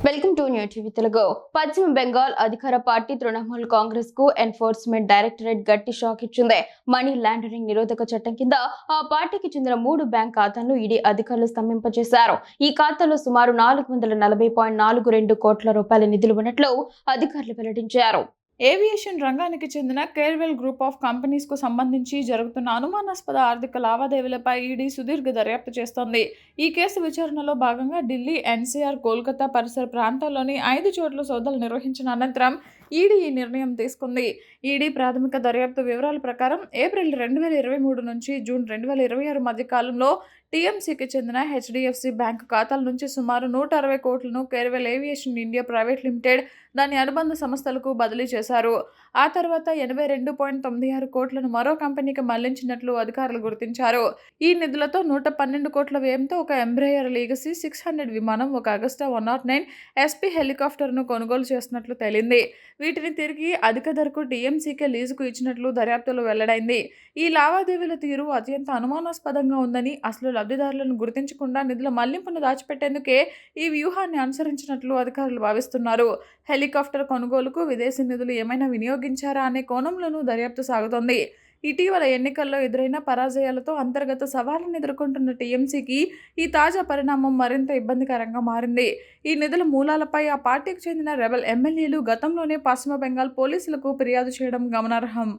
Welcome to new TV Telugu. పశ్చిమ బెంగాల్ అధికార party Trinamool Congress కు ఎన్ఫోర్స్మెంట్ డైరెక్టరేట్ గట్టి షాక్ ఇచ్చింది. మనీ లాండరింగ్ నిరోధక చట్టం కింద ఆ పార్టీకి చెందిన 3 బ్యాంక్ ఖాతాలను ఈడీ అధికారులు స్తంభింపజేశారు. ఈ ఖాతాలో సుమారు 440.42 కోట్ల రూపాయల నిధులు ఉన్నట్లు అధికారులు వెల్లడించారు. ఏవియేషన్ రంగానికి చెందిన కేర్వెల్ గ్రూప్ ఆఫ్ కంపెనీస్కు సంబంధించి జరుగుతున్న అనుమానాస్పద ఆర్థిక లావాదేవీలపై ఈడీ సుదీర్ఘ దర్యాప్తు చేస్తోంది. ఈ కేసు విచారణలో భాగంగా ఢిల్లీ, ఎన్సీఆర్, కోల్కతా పరిసర ప్రాంతాల్లోని 5 చోట్ల సోదాలు నిర్వహించిన అనంతరం ఈడీ ఈ నిర్ణయం తీసుకుంది. ఈడీ ప్రాథమిక దర్యాప్తు వివరాల ప్రకారం ఏప్రిల్ 2023 నుంచి జూన్ 2026 మధ్య కాలంలో టీఎంసీకి చెందిన హెచ్డిఎఫ్సి బ్యాంకు ఖాతాల నుంచి సుమారు 160 కోట్లను కేర్వెల్ ఏవియేషన్ ఇండియా ప్రైవేట్ లిమిటెడ్, దాని అనుబంధ సంస్థలకు బదిలీ చేశారు. ఆ తర్వాత 82.96 కోట్లను మరో కంపెనీకి మళ్లించినట్లు అధికారులు గుర్తించారు. ఈ నిధులతో 112 కోట్ల వ్యయంతో ఒక ఎంబ్రేయర్ లీగసీ 600 విమానం, ఒక అగస్టా 109 ఎస్పీ హెలికాప్టర్ను కొనుగోలు చేసినట్లు తేలింది. వీటిని తిరిగి అధిక ధరకు టీఎంసీకే లీజుకు ఇచ్చినట్లు దర్యాప్తులో వెల్లడైంది. ఈ లావాదేవీల తీరు అత్యంత అనుమానాస్పదంగా ఉందని, అసలు లబ్ధిదారులను గుర్తించకుండా నిధుల మళ్లింపును దాచిపెట్టేందుకే ఈ వ్యూహాన్ని అనుసరించినట్లు అధికారులు భావిస్తున్నారు. హెలికాప్టర్ కొనుగోలుకు విదేశీ నిధులు ఏమైనా వినియోగించారా అనే కోణంలోనూ దర్యాప్తు సాగుతోంది. ఇటీవల ఎన్నికల్లో ఎదురైన పరాజయాలతో అంతర్గత సవాళ్లను ఎదుర్కొంటున్న టీఎంసీకి ఈ తాజా పరిణామం మరింత ఇబ్బందికరంగా మారింది. ఈ నిధుల మూలాలపై ఆ పార్టీకి చెందిన రెబెల్ ఎమ్మెల్యేలు గతంలోనే పశ్చిమ బెంగాల్ పోలీసులకు ఫిర్యాదు చేయడం గమనార్హం.